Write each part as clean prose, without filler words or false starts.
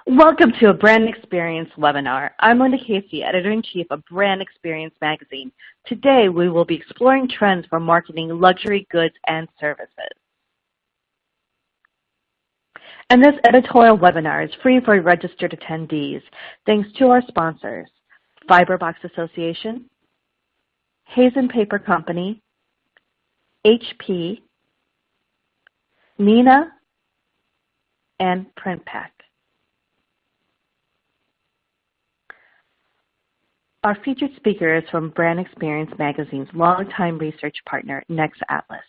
Welcome to a Brand Experience webinar. I'm Linda Casey, Editor-in-Chief of Brand Experience magazine. Today, we will be exploring trends for marketing luxury goods and services. And this editorial webinar is free for registered attendees, thanks to our sponsors, Fiberbox Association, Hazen Paper Company, HP, Nina, and PrintPack. Our featured speaker is from Brand Experience magazine's longtime research partner, Nextatlas.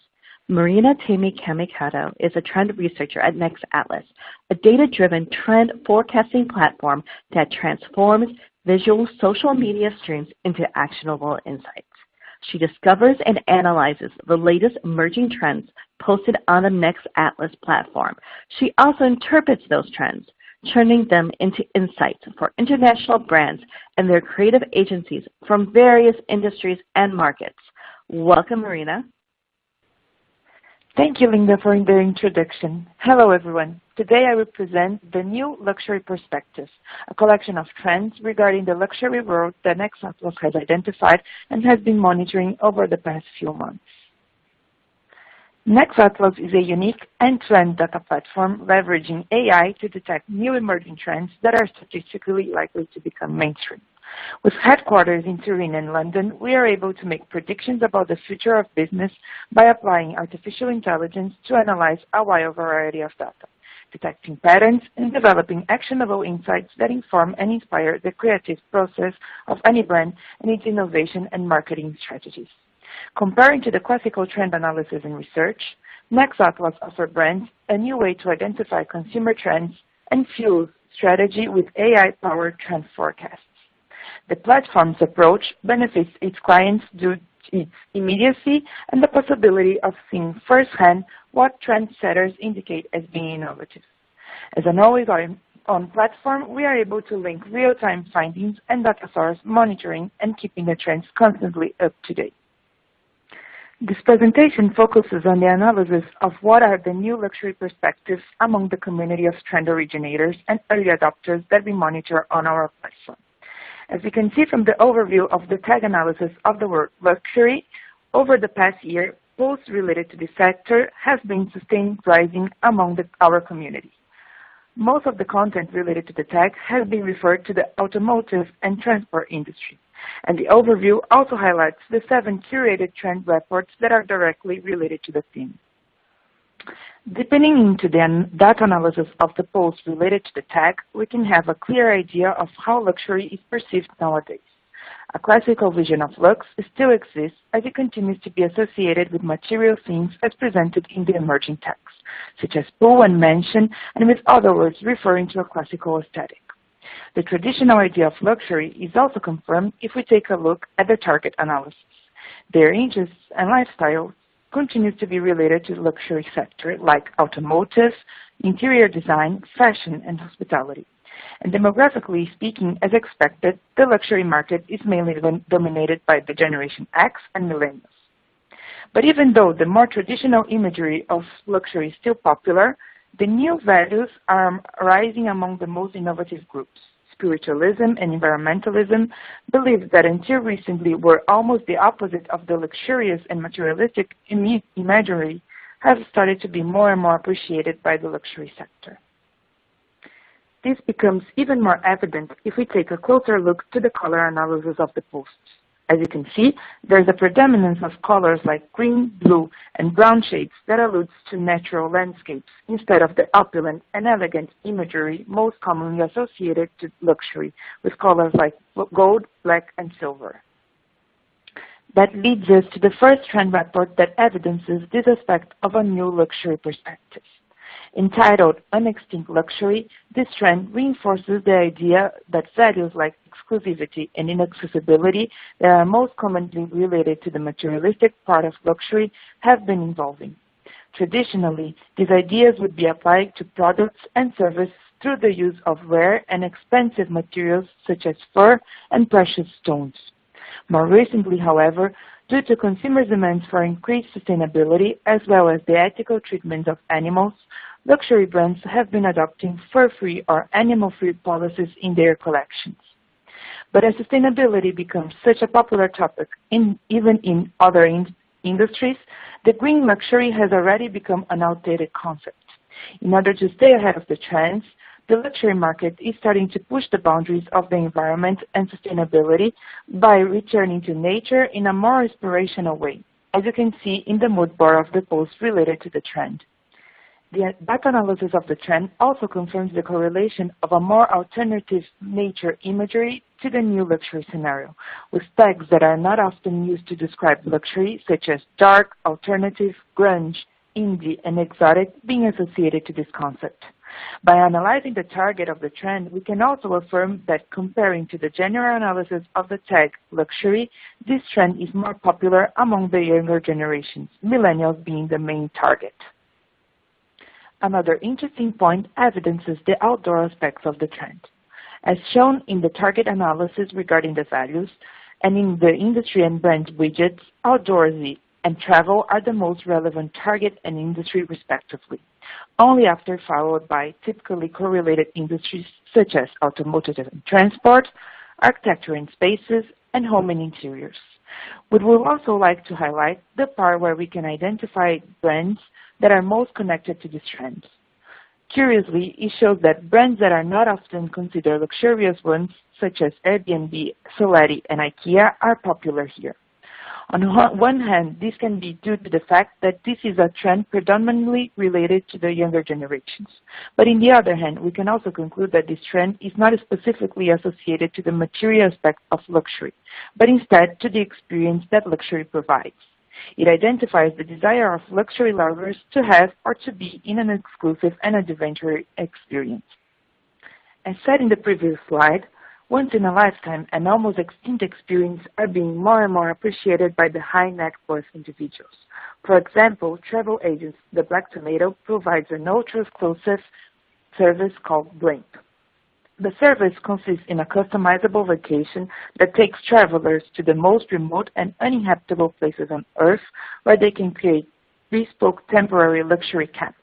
Marina Tamie Camicado is a trend researcher at Nextatlas, a data-driven trend forecasting platform that transforms visual social media streams into actionable insights. She discovers and analyzes the latest emerging trends posted on the Nextatlas platform. She also interprets those trends, turning them into insights for international brands and their creative agencies from various industries and markets. Welcome, Marina. Thank you, Linda, for the introduction. Hello, everyone. Today I will present the new Luxury Perspectives, a collection of trends regarding the luxury world that Nextatlas has identified and has been monitoring over the past few months. Nextatlas is a unique end-to-end data platform leveraging AI to detect new emerging trends that are statistically likely to become mainstream. With headquarters in Turin and London, we are able to make predictions about the future of business by applying artificial intelligence to analyze a wide variety of data, detecting patterns and developing actionable insights that inform and inspire the creative process of any brand and its innovation and marketing strategies. Comparing to the classical trend analysis and research, Nextatlas offers brands a new way to identify consumer trends and fuel strategy with AI-powered trend forecasts. The platform's approach benefits its clients due to its immediacy and the possibility of seeing firsthand what trendsetters indicate as being innovative. As an always-on platform, we are able to link real-time findings and data source monitoring and keeping the trends constantly up to date. This presentation focuses on the analysis of what are the new luxury perspectives among the community of trend originators and early adopters that we monitor on our platform. As we can see from the overview of the tag analysis of the word luxury, over the past year, posts related to this sector have been sustained rising among our community. Most of the content related to the tag has been referred to the automotive and transport industry. And the overview also highlights the 7 curated trend reports that are directly related to the theme. Dipping into the data analysis of the posts related to the tag, we can have a clear idea of how luxury is perceived nowadays. A classical vision of lux still exists as it continues to be associated with material themes as presented in the emerging tags, such as pool and mansion, and with other words referring to a classical aesthetic. The traditional idea of luxury is also confirmed if we take a look at the target analysis. Their interests and lifestyle continues to be related to the luxury sector like automotive, interior design, fashion, and hospitality. And demographically speaking, as expected, the luxury market is mainly dominated by the Generation X and millennials. But even though the more traditional imagery of luxury is still popular, the new values are rising among the most innovative groups. Spiritualism and environmentalism believed that until recently were almost the opposite of the luxurious and materialistic imagery have started to be more and more appreciated by the luxury sector. This becomes even more evident if we take a closer look to the color analysis of the posts. As you can see, there's a predominance of colors like green, blue, and brown shades that alludes to natural landscapes instead of the opulent and elegant imagery most commonly associated to luxury with colors like gold, black, and silver. That leads us to the first trend report that evidences this aspect of a new luxury perspective. Entitled Unextinct Luxury, this trend reinforces the idea that values like exclusivity and inaccessibility that are most commonly related to the materialistic part of luxury have been evolving. Traditionally, these ideas would be applied to products and services through the use of rare and expensive materials such as fur and precious stones. More recently, however, due to consumers' demands for increased sustainability as well as the ethical treatment of animals, luxury brands have been adopting fur-free or animal-free policies in their collections. But as sustainability becomes such a popular topic even in other industries, the green luxury has already become an outdated concept. In order to stay ahead of the trends, the luxury market is starting to push the boundaries of the environment and sustainability by returning to nature in a more inspirational way, as you can see in the mood board of the post related to the trend. The data analysis of the trend also confirms the correlation of a more alternative nature imagery to the new luxury scenario, with tags that are not often used to describe luxury, such as dark, alternative, grunge, indie, and exotic, being associated to this concept. By analyzing the target of the trend, we can also affirm that comparing to the general analysis of the tag luxury, this trend is more popular among the younger generations, millennials being the main target. Another interesting point evidences the outdoor aspects of the trend. As shown in the target analysis regarding the values, and in the industry and brand widgets, outdoorsy and travel are the most relevant target and industry respectively, only after followed by typically correlated industries such as automotive and transport, architecture and spaces, and home and interiors. We would also like to highlight the part where we can identify brands that are most connected to this trend. Curiously, it shows that brands that are not often considered luxurious ones, such as Airbnb, Soletti, and IKEA, are popular here. On one hand, this can be due to the fact that this is a trend predominantly related to the younger generations. But on the other hand, we can also conclude that this trend is not specifically associated to the material aspect of luxury, but instead to the experience that luxury provides. It identifies the desire of luxury lovers to have or to be in an exclusive and adventurous experience. As said in the previous slide, once-in-a-lifetime and almost extinct experiences are being more and more appreciated by the high-net-worth individuals. For example, travel agents The Black Tomato provides an ultra-exclusive service called Blimp. The service consists in a customizable vacation that takes travelers to the most remote and uninhabitable places on Earth, where they can create bespoke temporary luxury camps.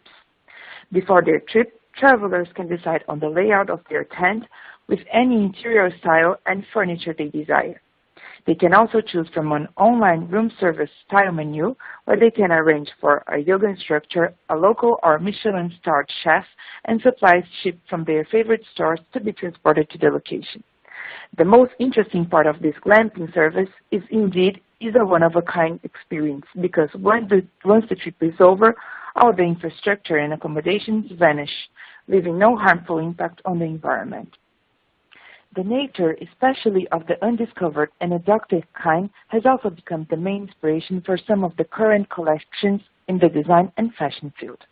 Before their trip, travelers can decide on the layout of their tent with any interior style and furniture they desire. They can also choose from an online room service style menu where they can arrange for a yoga instructor, a local or Michelin-starred chef, and supplies shipped from their favorite stores to be transported to the location. The most interesting part of this glamping service is indeed a one-of-a-kind experience, because once the trip is over, all the infrastructure and accommodations vanish, leaving no harmful impact on the environment. The nature, especially of the undiscovered and exotic kind, has also become the main inspiration for some of the current collections in the design and fashion field.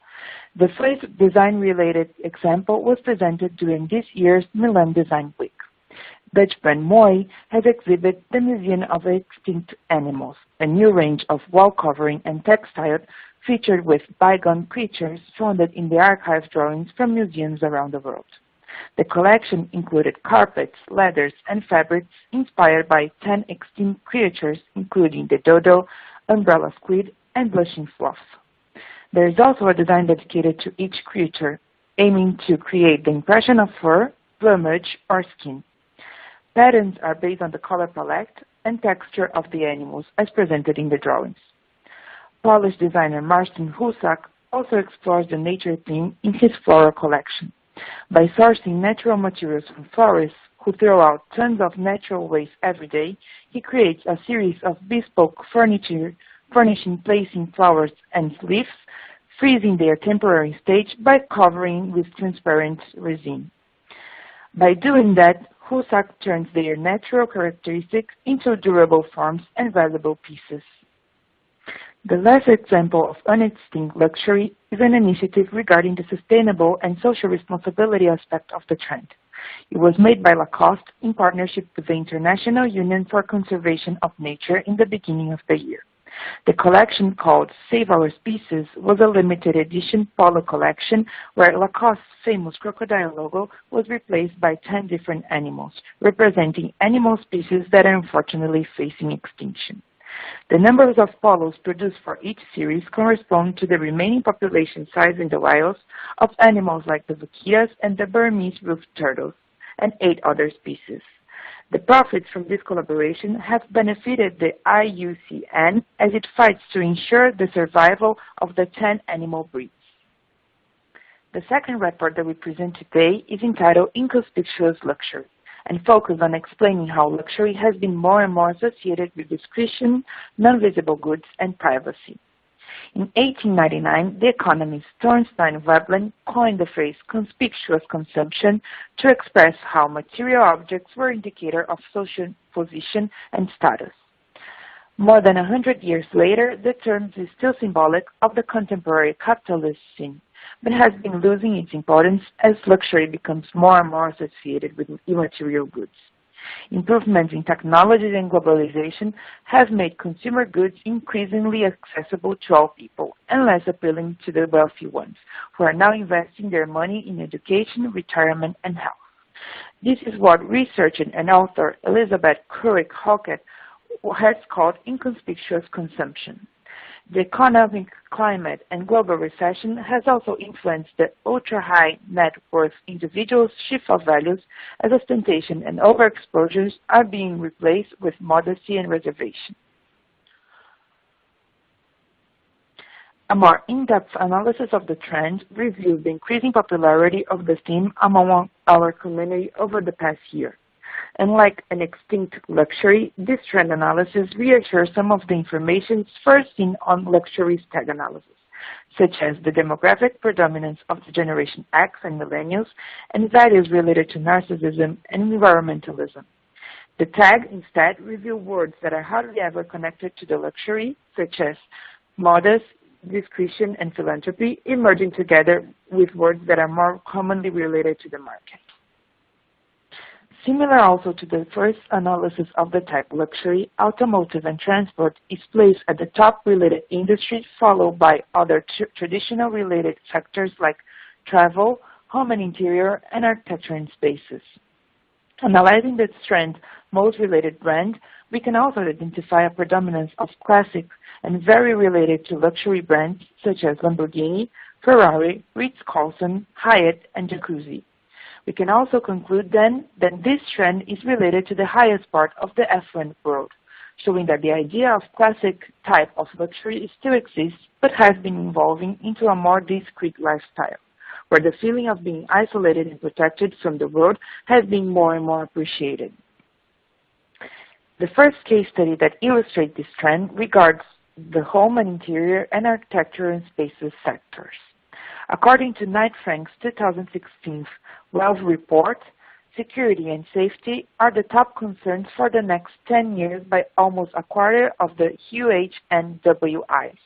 The first design-related example was presented during this year's Milan Design Week. Dutch brand Mooi has exhibited the Museum of Extinct Animals, a new range of wall covering and textiles featured with bygone creatures found in the archive drawings from museums around the world. The collection included carpets, leathers, and fabrics inspired by 10 extinct creatures, including the dodo, umbrella squid, and blushing sloth. There is also a design dedicated to each creature, aiming to create the impression of fur, plumage, or skin. Patterns are based on the color palette and texture of the animals, as presented in the drawings. Polish designer Marcin Husak also explores the nature theme in his floral collection. By sourcing natural materials from forests who throw out tons of natural waste every day, he creates a series of bespoke furnishing placing flowers and leaves, freezing their temporary stage by covering with transparent resin. By doing that, Husak turns their natural characteristics into durable forms and valuable pieces. The last example of unextinct luxury is an initiative regarding the sustainable and social responsibility aspect of the trend. It was made by Lacoste in partnership with the International Union for Conservation of Nature in the beginning of the year. The collection, called Save Our Species, was a limited edition polo collection where Lacoste's famous crocodile logo was replaced by 10 different animals, representing animal species that are unfortunately facing extinction. The numbers of polos produced for each series correspond to the remaining population size in the wilds of animals like the vaquitas and the Burmese roofed turtles, and 8 other species. The profits from this collaboration have benefited the IUCN as it fights to ensure the survival of the 10 animal breeds. The second report that we present today is entitled Inconspicuous Luxury, and focuses on explaining how luxury has been more and more associated with discretion, non-visible goods, and privacy. In 1899, the economist Thorstein Veblen coined the phrase conspicuous consumption to express how material objects were indicator of social position and status. More than 100 years later, the term is still symbolic of the contemporary capitalist scene, but has been losing its importance as luxury becomes more and more associated with immaterial goods. Improvements in technology and globalization have made consumer goods increasingly accessible to all people and less appealing to the wealthy ones, who are now investing their money in education, retirement, and health. This is what researcher and author Elizabeth Couric-Hockett has called inconspicuous consumption. The economic climate and global recession has also influenced the ultra-high net worth individuals' shift of values as ostentation and overexposures are being replaced with modesty and reservation. A more in-depth analysis of the trend reveals the increasing popularity of the theme among our community over the past year. Unlike an extinct luxury, this trend analysis reassures some of the information first seen on luxury tag analysis, such as the demographic predominance of the Generation X and millennials, and values related to narcissism and environmentalism. The tag instead reveal words that are hardly ever connected to the luxury, such as modest, discretion, and philanthropy, emerging together with words that are more commonly related to the market. Similar also to the first analysis of the type luxury, automotive and transport is placed at the top related industries, followed by other traditional related sectors like travel, home and interior, and architecture and spaces. Analyzing this trend, most related brand, we can also identify a predominance of classic and very related to luxury brands such as Lamborghini, Ferrari, Ritz-Carlton, Hyatt, and Jacuzzi. We can also conclude then that this trend is related to the highest part of the affluent world, showing that the idea of classic type of luxury still exists but has been evolving into a more discreet lifestyle, where the feeling of being isolated and protected from the world has been more and more appreciated. The first case study that illustrates this trend regards the home and interior and architecture and spaces sectors. According to Knight Frank's 2016 Wealth Report, security and safety are the top concerns for the next 10 years by almost a quarter of the UHNWIs.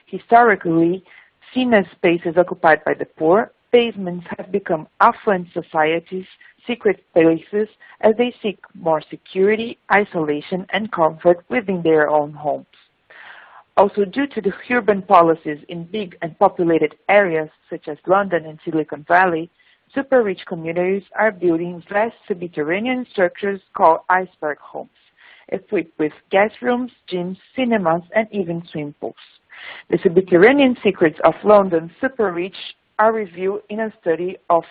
Historically, seen as spaces occupied by the poor, basements have become affluent societies' secret places as they seek more security, isolation, and comfort within their own homes. Also, due to the urban policies in big and populated areas such as London and Silicon Valley, super-rich communities are building vast subterranean structures called iceberg homes, equipped with guest rooms, gyms, cinemas, and even swimming pools. The subterranean secrets of London's super-rich are revealed in a study of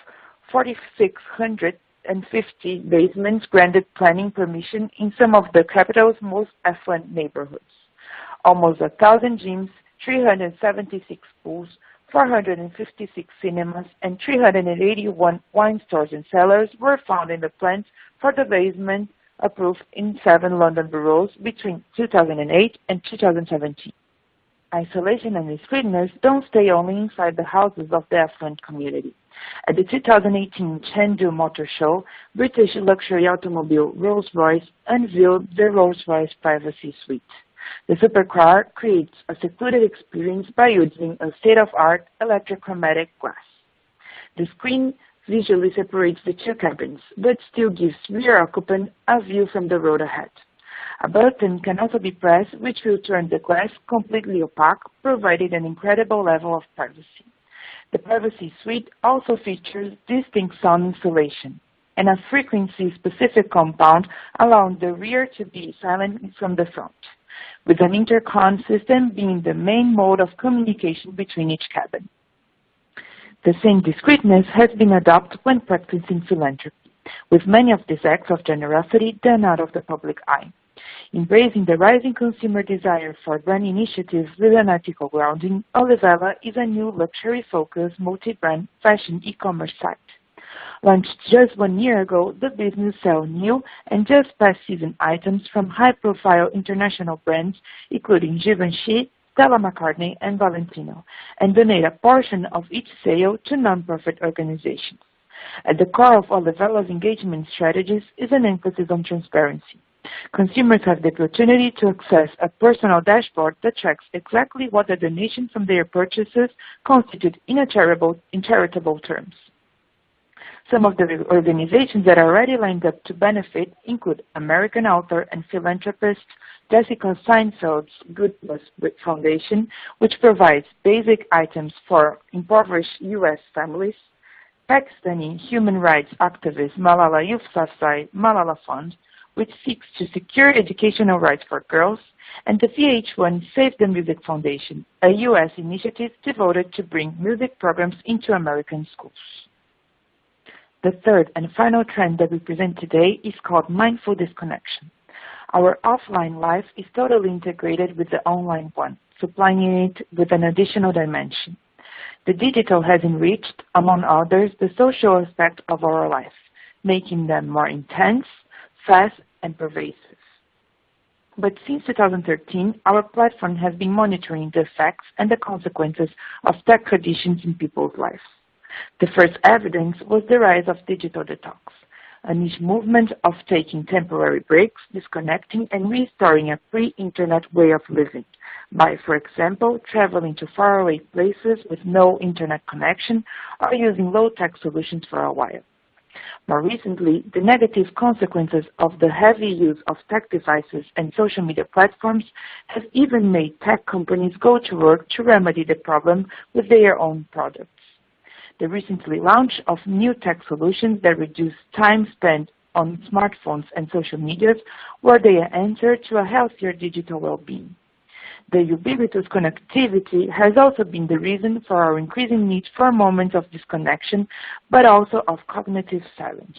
4,650 basements granted planning permission in some of the capital's most affluent neighborhoods. Almost 1,000 gyms, 376 pools, 456 cinemas, and 381 wine stores and cellars were found in the plans for the basement approved in 7 London boroughs between 2008 and 2017. Isolation and discreetness don't stay only inside the houses of the affluent community. At the 2018 Chengdu Motor Show, British luxury automobile Rolls-Royce unveiled the Rolls-Royce Privacy Suite. The supercar creates a secluded experience by using a state-of-art electrochromatic glass. The screen visually separates the 2 cabins, but still gives rear occupant a view from the road ahead. A button can also be pressed, which will turn the glass completely opaque, providing an incredible level of privacy. The Privacy Suite also features distinct sound insulation and a frequency-specific compound allowing the rear to be silent from the front. with an intercom system being the main mode of communication between each cabin. The same discreetness has been adopted when practicing philanthropy, with many of these acts of generosity done out of the public eye. Embracing the rising consumer desire for brand initiatives with an ethical grounding, Olivella is a new luxury-focused multi-brand fashion e-commerce site. Launched just 1 year ago, the business sells new and just past season items from high-profile international brands, including Givenchy, Stella McCartney, and Valentino, and donate a portion of each sale to non-profit organizations. At the core of Olivella's engagement strategies is an emphasis on transparency. Consumers have the opportunity to access a personal dashboard that tracks exactly what the donations from their purchases constitute in charitable terms. Some of the organizations that are already lined up to benefit include American author and philanthropist Jessica Seinfeld's Good Plus Foundation, which provides basic items for impoverished U.S. families, Pakistani human rights activist Malala Yousafzai Malala Fund, which seeks to secure educational rights for girls, and the VH1 Save the Music Foundation, a U.S. initiative devoted to bring music programs into American schools. The third and final trend that we present today is called mindful disconnection. Our offline life is totally integrated with the online one, supplying it with an additional dimension. The digital has enriched, among others, the social aspect of our life, making them more intense, fast, and pervasive. But since 2013, our platform has been monitoring the effects and the consequences of tech conditions in people's lives. The first evidence was the rise of digital detox, a niche movement of taking temporary breaks, disconnecting, and restoring a pre-internet way of living by, for example, traveling to faraway places with no internet connection or using low-tech solutions for a while. More recently, the negative consequences of the heavy use of tech devices and social media platforms have even made tech companies go to work to remedy the problem with their own products. The recently launch of new tech solutions that reduce time spent on smartphones and social medias were the answer to a healthier digital well-being. The ubiquitous connectivity has also been the reason for our increasing need for moments of disconnection, but also of cognitive silence,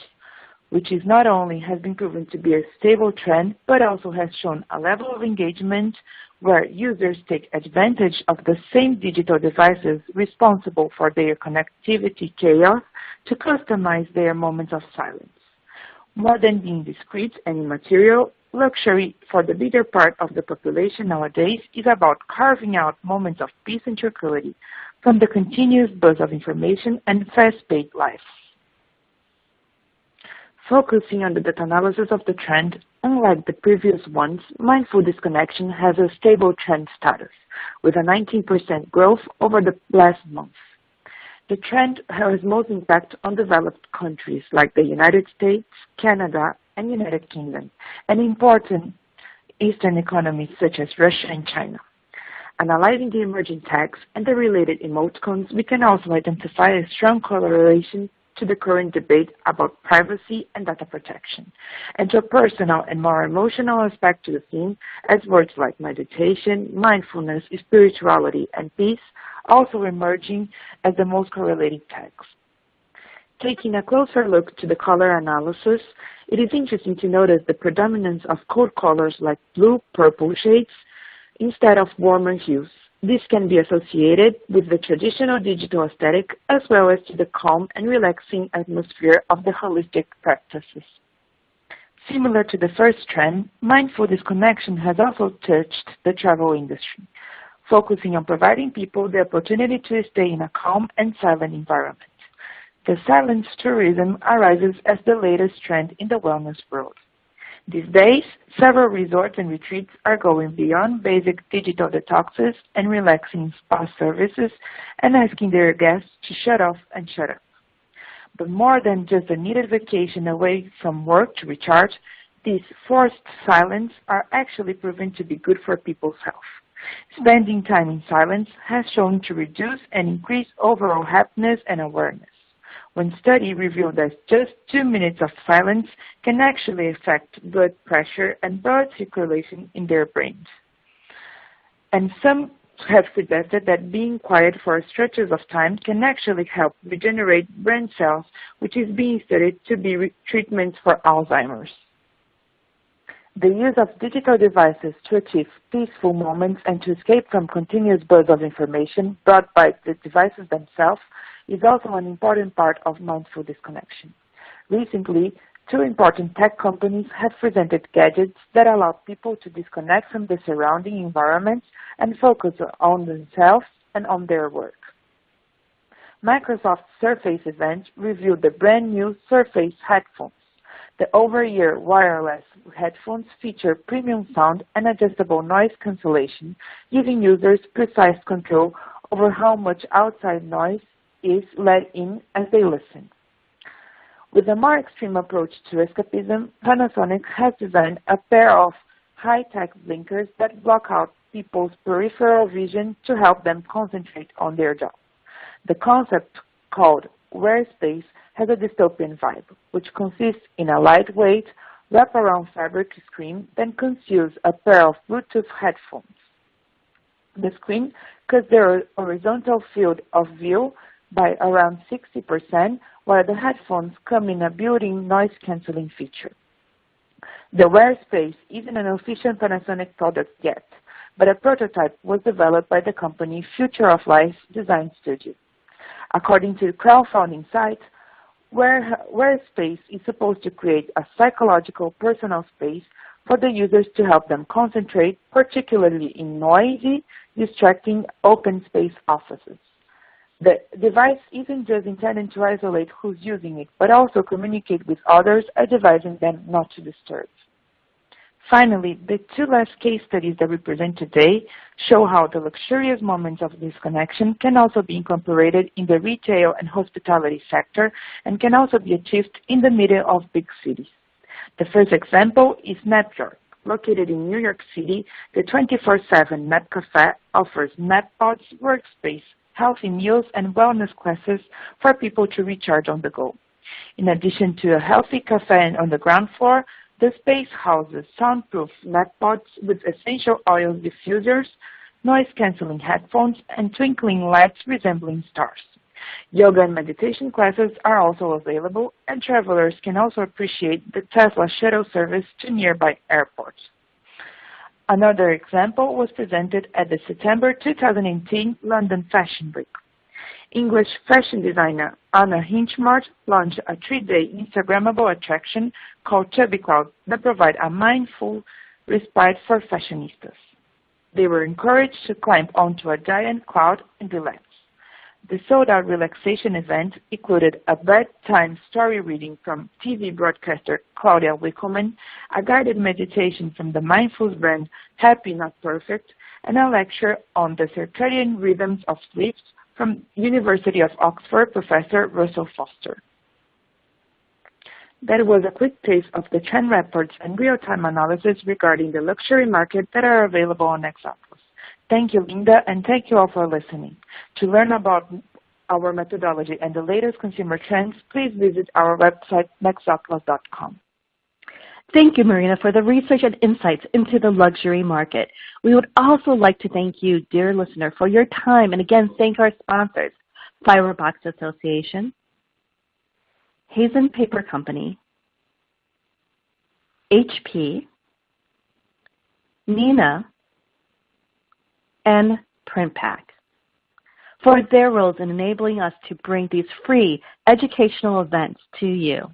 which is not only has been proven to be a stable trend, but also has shown a level of engagement where users take advantage of the same digital devices responsible for their connectivity chaos to customize their moments of silence. More than being discrete and immaterial, luxury for the bigger part of the population nowadays is about carving out moments of peace and tranquility from the continuous buzz of information and fast-paced life. Focusing on the data analysis of the trend, unlike the previous ones, mindful disconnection has a stable trend status, with a 19% growth over the last month. The trend has most impact on developed countries like the United States, Canada, and United Kingdom, and important Eastern economies such as Russia and China. Analyzing the emerging tags and the related emoticons, we can also identify a strong correlation to the current debate about privacy and data protection, and to a personal and more emotional aspect to the theme, as words like meditation, mindfulness, spirituality, and peace also emerging as the most correlated tags. Taking a closer look to the color analysis, it is interesting to notice the predominance of cold colors like blue, purple shades instead of warmer hues. This can be associated with the traditional digital aesthetic as well as to the calm and relaxing atmosphere of the holistic practices. Similar to the first trend, mindful disconnection has also touched the travel industry, focusing on providing people the opportunity to stay in a calm and silent environment. The silence tourism arises as the latest trend in the wellness world. These days, several resorts and retreats are going beyond basic digital detoxes and relaxing spa services and asking their guests to shut off and shut up. But more than just a needed vacation away from work to recharge, these forced silence are actually proven to be good for people's health. Spending time in silence has shown to reduce and increase overall happiness and awareness. One study revealed that just 2 minutes of silence can actually affect blood pressure and blood circulation in their brains. And some have suggested that being quiet for stretches of time can actually help regenerate brain cells, which is being studied to be treatments for Alzheimer's. The use of digital devices to achieve peaceful moments and to escape from continuous buzz of information brought by the devices themselves is also an important part of mindful disconnection. Recently, two important tech companies have presented gadgets that allow people to disconnect from the surrounding environments and focus on themselves and on their work. Microsoft's Surface event reviewed the brand new Surface headphones. The over-ear wireless headphones feature premium sound and adjustable noise cancellation, giving users precise control over how much outside noise is let in as they listen. With a more extreme approach to escapism, Panasonic has designed a pair of high-tech blinkers that block out people's peripheral vision to help them concentrate on their job. The concept, called Wear Space, has a dystopian vibe, which consists in a lightweight, wrap-around fabric screen that conceals a pair of Bluetooth headphones. The screen cuts the horizontal field of view by around 60%, while the headphones come in a built-in noise-canceling feature. The Wear Space isn't an official Panasonic product yet, but a prototype was developed by the company Future of Life Design Studio. According to the crowdfunding site, Wear Space is supposed to create a psychological personal space for the users to help them concentrate, particularly in noisy, distracting, open space offices. The device isn't just intended to isolate who's using it, but also communicate with others, advising them not to disturb. Finally, the two last case studies that we present today show how the luxurious moments of disconnection can also be incorporated in the retail and hospitality sector and can also be achieved in the middle of big cities. The first example is Nap York. Located in New York City, the 24/7 Nap Cafe offers Nap Pods, workspace, healthy meals, and wellness classes for people to recharge on the go. In addition to a healthy cafe on the ground floor, the space houses soundproof nap pods with essential oil diffusers, noise-canceling headphones, and twinkling lights resembling stars. Yoga and meditation classes are also available, and travelers can also appreciate the Tesla shuttle service to nearby airports. Another example was presented at the September 2018 London Fashion Week. English fashion designer Anna Hinchmark launched a 3-day Instagrammable attraction called Chubby Cloud that provides a mindful respite for fashionistas. They were encouraged to climb onto a giant cloud and relax. The sold-out relaxation event included a bedtime story reading from TV broadcaster Claudia Wickleman, a guided meditation from the mindful brand Happy Not Perfect, and a lecture on the circadian rhythms of sleep from University of Oxford professor Russell Foster. That was a quick taste of the trend reports and real-time analysis regarding the luxury market that are available on Nextatlas. Thank you, Linda, and thank you all for listening. To learn about our methodology and the latest consumer trends, please visit our website, nextatlas.com. Thank you, Marina, for the research and insights into the luxury market. We would also like to thank you, dear listener, for your time, and again, thank our sponsors, Firebox Association, Hazen Paper Company, HP, Nina, and PrintPack for their roles in enabling us to bring these free educational events to you.